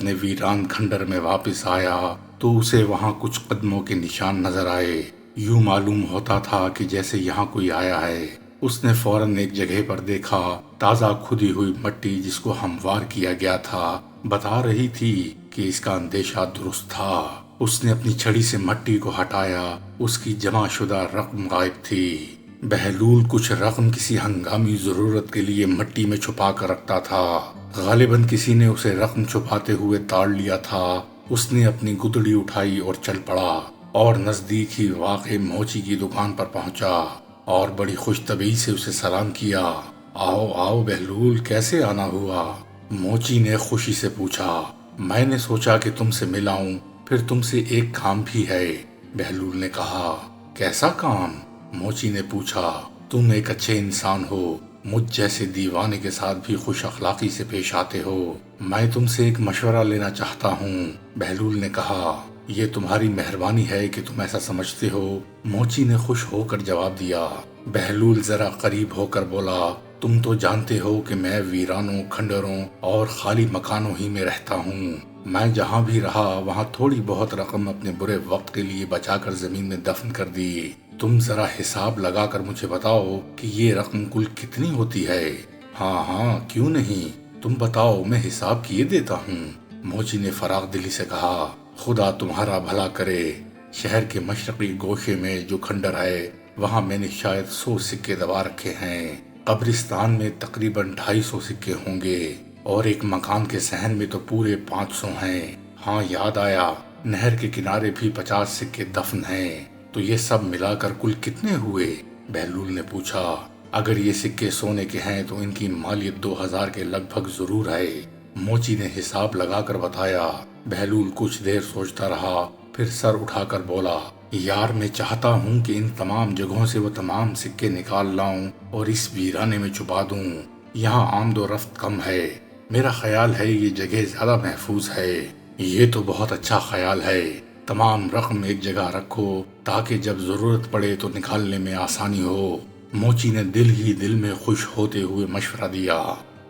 اپنے ویران کھنڈر میں واپس آیا تو اسے وہاں کچھ قدموں کے نشان نظر آئے۔ یوں معلوم ہوتا تھا کہ جیسے یہاں کوئی آیا ہے۔ اس نے فوراً ایک جگہ پر دیکھا، تازہ کھدی ہوئی مٹی جس کو ہموار کیا گیا تھا بتا رہی تھی کہ اس کا اندیشہ درست تھا۔ اس نے اپنی چھڑی سے مٹی کو ہٹایا، اس کی جمع شدہ رقم غائب تھی۔ بہلول کچھ رقم کسی ہنگامی ضرورت کے لیے مٹی میں چھپا کر رکھتا تھا۔ غالباً کسی نے اسے رقم چھپاتے ہوئے تاڑ لیا تھا۔ اس نے اپنی گدڑی اٹھائی اور چل پڑا اور نزدیک ہی واقع موچی کی دکان پر پہنچا اور بڑی خوش طبعی سے اسے سلام کیا۔ آؤ آؤ بہلول، کیسے آنا ہوا؟ موچی نے خوشی سے پوچھا۔ میں نے سوچا کہ تم سے ملاؤں، پھر تم سے ایک کام بھی ہے، بہلول نے کہا۔ کیسا کام؟ موچی نے پوچھا۔ تم ایک اچھے انسان ہو، مجھ جیسے دیوانے کے ساتھ بھی خوش اخلاقی سے پیش آتے ہو۔ میں تم سے ایک مشورہ لینا چاہتا ہوں، بہلول نے کہا۔ یہ تمہاری مہربانی ہے کہ تم ایسا سمجھتے ہو، موچی نے خوش ہو کر جواب دیا۔ بہلول ذرا قریب ہو کر بولا، تم تو جانتے ہو کہ میں ویرانوں، کھنڈروں اور خالی مکانوں ہی میں رہتا ہوں۔ میں جہاں بھی رہا وہاں تھوڑی بہت رقم اپنے برے وقت کے لیے بچا کر زمین میں دفن کر دی۔ تم ذرا حساب لگا کر مجھے بتاؤ کہ یہ رقم کل کتنی ہوتی ہے؟ ہاں ہاں، کیوں نہیں، تم بتاؤ، میں حساب کیے دیتا ہوں، موچی نے فراغ دلی سے کہا۔ خدا تمہارا بھلا کرے۔ شہر کے مشرقی گوشے میں جو کھنڈر ہے وہاں میں نے شاید 100 سکے دبا رکھے ہیں۔ قبرستان میں تقریباً 250 سکے ہوں گے اور ایک مکان کے صحن میں تو پورے 500 ہیں۔ ہاں یاد آیا، نہر کے کنارے بھی 50 سکے دفن ہیں۔ تو یہ سب ملا کر کل کتنے ہوئے؟ بہلول نے پوچھا۔ اگر یہ سکے سونے کے ہیں تو ان کی مالیت 2000 کے لگ بھگ ضرور ہے، موچی نے حساب لگا کر بتایا۔ بہلول کچھ دیر سوچتا رہا، پھر سر اٹھا کر بولا، یار میں چاہتا ہوں کہ ان تمام جگہوں سے وہ تمام سکے نکال لاؤں اور اس ویرانے میں چھپا دوں۔ یہاں آمد و رفت کم ہے، میرا خیال ہے یہ جگہ زیادہ محفوظ ہے۔ یہ تو بہت اچھا خیال ہے، تمام رقم ایک جگہ رکھو تاکہ جب ضرورت پڑے تو نکالنے میں آسانی ہو، موچی نے دل ہی دل میں خوش ہوتے ہوئے مشورہ دیا۔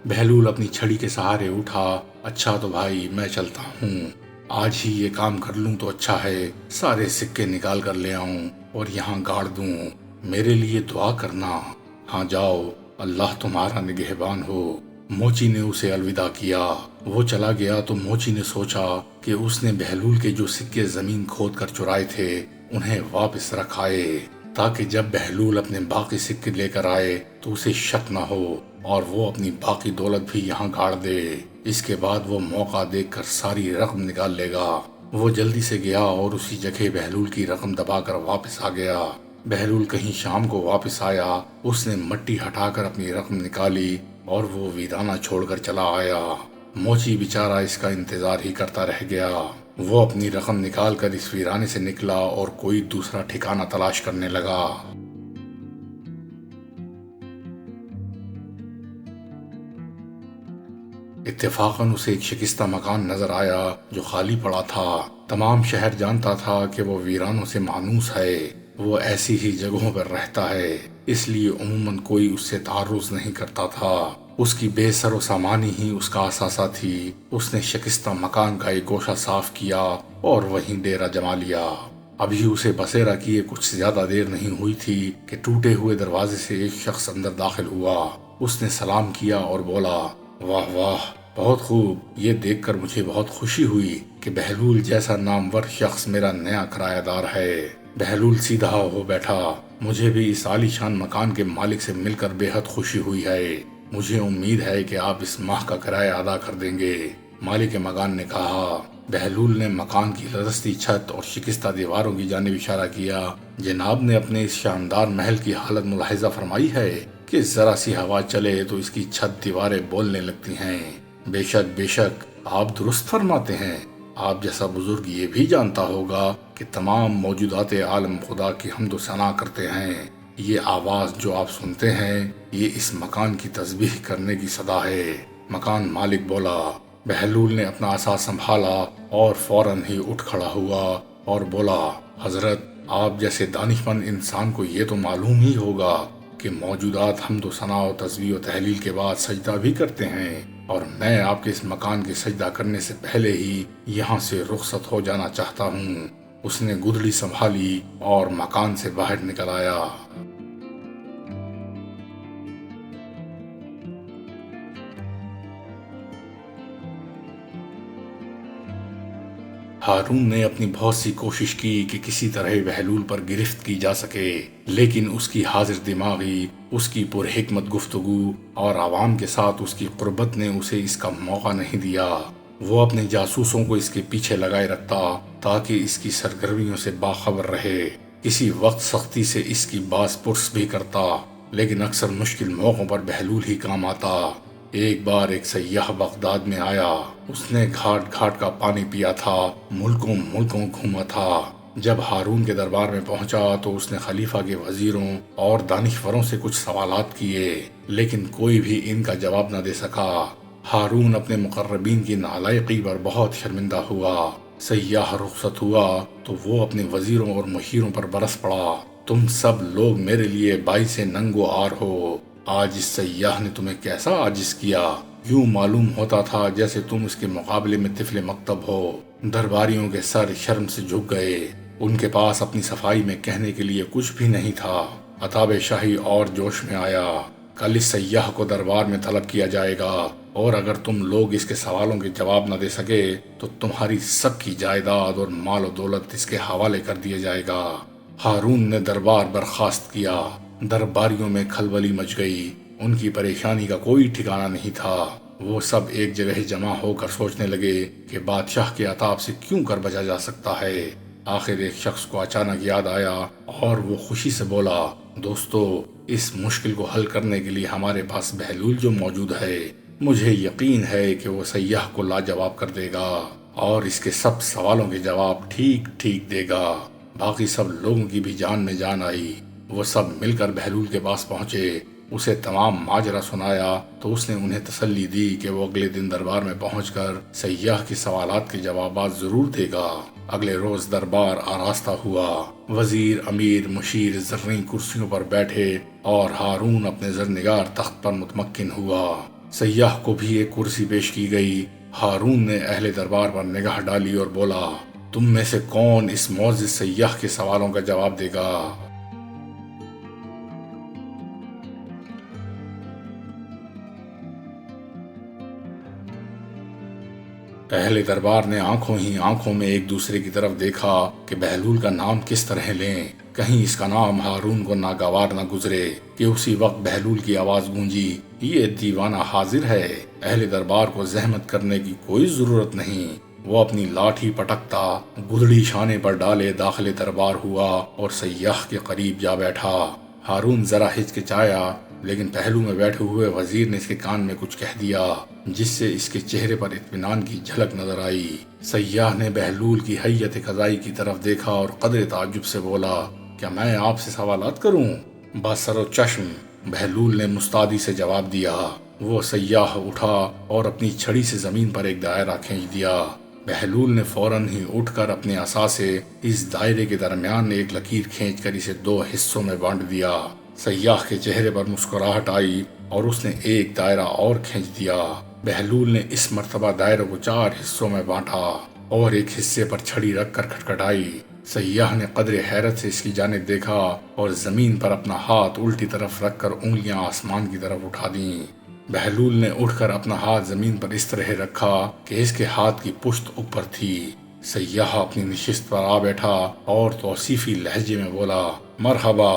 بہلول اپنی چھڑی کے سہارے اٹھا۔ اچھا تو بھائی، میں چلتا ہوں، آج ہی یہ کام کر لوں تو اچھا ہے، سارے سکے نکال کر لے آؤں اور یہاں گاڑ دوں، میرے لیے دعا کرنا۔ ہاں جاؤ، اللہ تمہارا نگہبان ہو۔ موچی نے اسے الوداع کیا۔ وہ چلا گیا تو موچی نے سوچا کہ اس نے بہلول کے جو سکے زمین کھود کر چرائے تھے انہیں واپس رکھ آئے، تاکہ جب بہلول اپنے باقی سکے لے کر آئے تو اسے شک نہ ہو اور وہ اپنی باقی دولت بھی یہاں گاڑ دے۔ اس کے بعد وہ موقع دیکھ کر ساری رقم نکال لے گا۔ وہ جلدی سے گیا اور اسی جگہ بہلول کی رقم دبا کر واپس آ گیا۔ بہلول کہیں شام کو واپس آیا، اس نے مٹی ہٹا کر اپنی رقم نکالی اور وہ ویرانہ چھوڑ کر چلا آیا۔ موچی بیچارہ اس کا انتظار ہی کرتا رہ گیا۔ وہ اپنی رقم نکال کر اس ویرانے سے نکلا اور کوئی دوسرا ٹھکانہ تلاش کرنے لگا۔ اتفاقاً اسے ایک شکستہ مکان نظر آیا جو خالی پڑا تھا۔ تمام شہر جانتا تھا کہ وہ ویرانوں سے مانوس ہے، وہ ایسی ہی جگہوں پر رہتا ہے، اس لیے عموماً کوئی اس سے تعرض نہیں کرتا تھا۔ اس کی بے سر و سامانی ہی اس کا اثاثہ تھی۔ اس نے شکستہ مکان کا ایک گوشہ صاف کیا اور وہیں ڈیرا جما لیا۔ ابھی اسے بسیرا کیے کچھ زیادہ دیر نہیں ہوئی تھی کہ ٹوٹے ہوئے دروازے سے ایک شخص اندر داخل ہوا۔ اس نے سلام کیا اور بولا، واہ واہ، بہت خوب، یہ دیکھ کر مجھے بہت خوشی ہوئی کہ بہلول جیسا نامور شخص میرا نیا کرایہ دار ہے۔ بہلول سیدھا ہو بیٹھا۔ مجھے بھی اس عالی شان مکان کے مالک سے مل کر بے حد خوشی ہوئی ہے۔ مجھے امید ہے کہ آپ اس ماہ کا کرایہ ادا کر دیں گے، مالک مکان نے کہا۔ بہلول نے مکان کی لرزتی چھت اور شکستہ دیواروں کی جانب اشارہ کیا۔ جناب نے اپنے اس شاندار محل کی حالت ملاحظہ فرمائی ہے کہ ذرا سی ہوا چلے تو اس کی چھت دیواریں بولنے لگتی ہیں۔ بے شک آپ درست فرماتے ہیں۔ آپ جیسا بزرگ یہ بھی جانتا ہوگا کہ تمام موجودات عالم خدا کی حمد و ثنا کرتے ہیں۔ یہ آواز جو آپ سنتے ہیں یہ اس مکان کی تسبیح کرنے کی صدا ہے، مکان مالک بولا۔ بہلول نے اپنا عصا سنبھالا اور فوراً ہی اٹھ کھڑا ہوا اور بولا، حضرت، آپ جیسے دانشمند انسان کو یہ تو معلوم ہی ہوگا کہ موجودات حمد و ثنا و تسبیح و تہلیل کے بعد سجدہ بھی کرتے ہیں۔ اور میں آپ کے اس مکان کے سجدہ کرنے سے پہلے ہی یہاں سے رخصت ہو جانا چاہتا ہوں۔ اس نے گدڑی سنبھالی اور مکان سے باہر نکل آیا۔ ہارون نے اپنی بہت سی کوشش کی کہ کسی طرح بہلول پر گرفت کی جا سکے، لیکن اس کی حاضر دماغی، اس کی پرحکمت گفتگو اور عوام کے ساتھ اس کی قربت نے اسے اس کا موقع نہیں دیا۔ وہ اپنے جاسوسوں کو اس کے پیچھے لگائے رکھتا تاکہ اس کی سرگرمیوں سے باخبر رہے۔ کسی وقت سختی سے اس کی باز پرس بھی کرتا، لیکن اکثر مشکل موقعوں پر بہلول ہی کام آتا۔ ایک بار ایک سیاح بغداد میں آیا۔ اس نے گھاٹ گھاٹ کا پانی پیا تھا، ملکوں ملکوں گھوما تھا۔ جب ہارون کے دربار میں پہنچا تو اس نے خلیفہ کے وزیروں اور دانشوروں سے کچھ سوالات کیے، لیکن کوئی بھی ان کا جواب نہ دے سکا۔ ہارون اپنے مقربین کی نالائقی پر بہت شرمندہ ہوا۔ سیاح رخصت ہوا تو وہ اپنے وزیروں اور مشیروں پر برس پڑا۔ تم سب لوگ میرے لیے باعث ننگ و عار ہو۔ آج اس سیاح نے تمہیں کیسا عاجز کیا؟ یوں معلوم ہوتا تھا جیسے تم اس کے مقابلے میں طفل مکتب ہو۔ درباریوں کے سر شرم سے جھک گئے۔ ان کے پاس اپنی صفائی میں کہنے کے لیے کچھ بھی نہیں تھا۔ عتاب شاہی اور جوش میں آیا۔ کل اس سیاح کو دربار میں طلب کیا جائے گا، اور اگر تم لوگ اس کے سوالوں کے جواب نہ دے سکے تو تمہاری سب کی جائیداد اور مال و دولت اس کے حوالے کر دیا جائے گا۔ ہارون نے دربار برخاست کیا۔ درباریوں میں کھلبلی مچ گئی۔ ان کی پریشانی کا کوئی ٹھکانہ نہیں تھا۔ وہ سب ایک جگہ جمع ہو کر سوچنے لگے کہ بادشاہ کے عتاب سے کیوں کر بچا جا سکتا ہے۔ آخر ایک شخص کو اچانک یاد آیا اور وہ خوشی سے بولا، دوستو، اس مشکل کو حل کرنے کے لیے ہمارے پاس بہلول جو موجود ہے، مجھے یقین ہے کہ وہ سیاح کو لاجواب کر دے گا اور اس کے سب سوالوں کے جواب ٹھیک ٹھیک دے گا۔ باقی سب لوگوں کی بھی جان میں جان آئی۔ وہ سب مل کر بہلول کے پاس پہنچے۔ اسے تمام ماجرا سنایا تو اس نے انہیں تسلی دی کہ وہ اگلے دن دربار میں پہنچ کر سیاح کے سوالات کے جوابات ضرور دے گا۔ اگلے روز دربار آراستہ ہوا۔ وزیر، امیر، مشیر زرعی کرسیوں پر بیٹھے اور ہارون اپنے زرنگار تخت پر متمکن ہوا۔ سیاح کو بھی ایک کرسی پیش کی گئی۔ ہارون نے اہل دربار پر نگاہ ڈالی اور بولا، تم میں سے کون اس معزز سیاح کے سوالوں کا جواب دے گا؟ اہل دربار نے آنکھوں ہی آنکھوں میں ایک دوسرے کی طرف دیکھا کہ بہلول کا نام کس طرح لیں، کہیں اس کا نام ہارون کو ناگوار نہ گزرے کہ اسی وقت بہلول کی آواز گونجی، یہ دیوانہ حاضر ہے۔ اہل دربار کو زحمت کرنے کی کوئی ضرورت نہیں۔ وہ اپنی لاٹھی پٹکتا، گدڑی شانے پر ڈالے داخل دربار ہوا اور سیاح کے قریب جا بیٹھا۔ ہارون ذرا ہچکچایا، لیکن پہلو میں بیٹھے ہوئے وزیر نے اس کے کان میں کچھ کہہ دیا جس سے اس کے چہرے پر اطمینان کی جھلک نظر آئی۔ سیاح نے بہلول کی ہیئت قضائی کی طرف دیکھا اور قدر تعجب سے بولا، کیا میں آپ سے سوالات کروں؟ بسر و چشم، بہلول نے مستعدی سے جواب دیا۔ وہ سیاح اٹھا اور اپنی چھڑی سے زمین پر ایک دائرہ کھینچ دیا۔ بہلول نے فوراً ہی اٹھ کر اپنے عصا سے اس دائرے کے درمیان ایک لکیر کھینچ کر اسے 2 حصوں میں بانٹ دیا۔ سیاح کے چہرے پر مسکراہٹ آئی اور اس نے ایک دائرہ اور کھینچ دیا۔ بہلول نے اس مرتبہ دائرے کو 4 حصوں میں بانٹا اور ایک حصے پر چھڑی رکھ کر کھٹکھٹائی۔ سیاح نے قدر حیرت سے اس کی جانب دیکھا اور زمین پر اپنا ہاتھ الٹی طرف رکھ کر انگلیاں آسمان کی طرف اٹھا دیں۔ بہلول نے اٹھ کر اپنا ہاتھ زمین پر اس طرح رکھا کہ اس کے ہاتھ کی پشت اوپر تھی۔ سیاح اپنی نشست پر آ بیٹھا اور توصیفی لہجے میں بولا، مرحبا،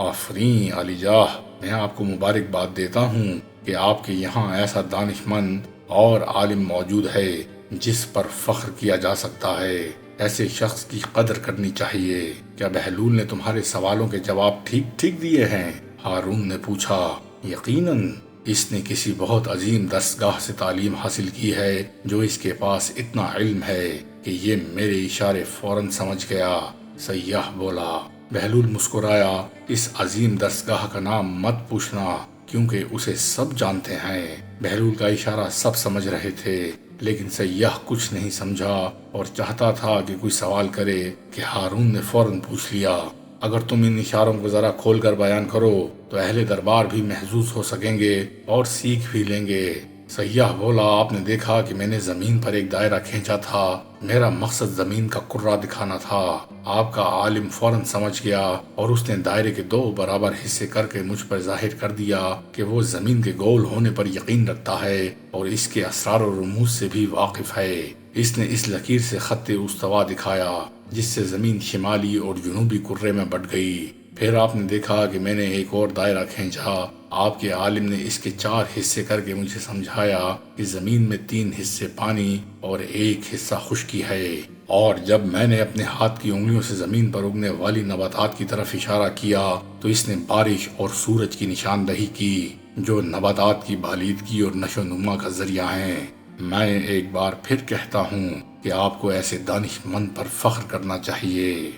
آفرین علی جاہ، میں آپ کو مبارکباد دیتا ہوں کہ آپ کے یہاں ایسا دانش مند اور عالم موجود ہے جس پر فخر کیا جا سکتا ہے۔ ایسے شخص کی قدر کرنی چاہیے۔ کیا بہلول نے تمہارے سوالوں کے جواب ٹھیک ٹھیک دیے ہیں؟ ہارون نے پوچھا۔ یقیناً، اس نے کسی بہت عظیم دستگاہ سے تعلیم حاصل کی ہے جو اس کے پاس اتنا علم ہے کہ یہ میرے اشارے فوراً سمجھ گیا۔ سیاح بولا۔ بہلول مسکرایا، اس عظیم دستگاہ کا نام مت پوچھنا کیونکہ اسے سب جانتے ہیں۔ بہلول کا اشارہ سب سمجھ رہے تھے، لیکن سیاح کچھ نہیں سمجھا اور چاہتا تھا کہ کوئی سوال کرے کہ ہارون نے فوراً پوچھ لیا، اگر تم ان اشاروں کو ذرا کھول کر بیان کرو تو اہل دربار بھی محظوظ ہو سکیں گے اور سیکھ بھی لیں گے۔ سیاح بولا، آپ نے دیکھا کہ میں نے زمین پر ایک دائرہ کھینچا تھا، میرا مقصد زمین کا کرہ دکھانا تھا۔ آپ کا عالم فوراً سمجھ گیا اور اس نے دائرے کے 2 برابر حصے کر کے مجھ پر ظاہر کر دیا کہ وہ زمین کے گول ہونے پر یقین رکھتا ہے اور اس کے اسرار و رموز سے بھی واقف ہے۔ اس نے اس لکیر سے خط استوا دکھایا جس سے زمین شمالی اور جنوبی کرے میں بٹ گئی۔ پھر آپ نے دیکھا کہ میں نے ایک اور دائرہ کھینچا۔ آپ کے عالم نے اس کے 4 حصے کر کے مجھے سمجھایا کہ زمین میں 3 حصے پانی اور 1 حصہ خشکی ہے۔ اور جب میں نے اپنے ہاتھ کی انگلیوں سے زمین پر اگنے والی نباتات کی طرف اشارہ کیا تو اس نے بارش اور سورج کی نشاندہی کی جو نباتات کی بالیدگی اور نشو و نما کا ذریعہ ہیں۔ میں ایک بار پھر کہتا ہوں کہ آپ کو ایسے دانش مند پر فخر کرنا چاہیے۔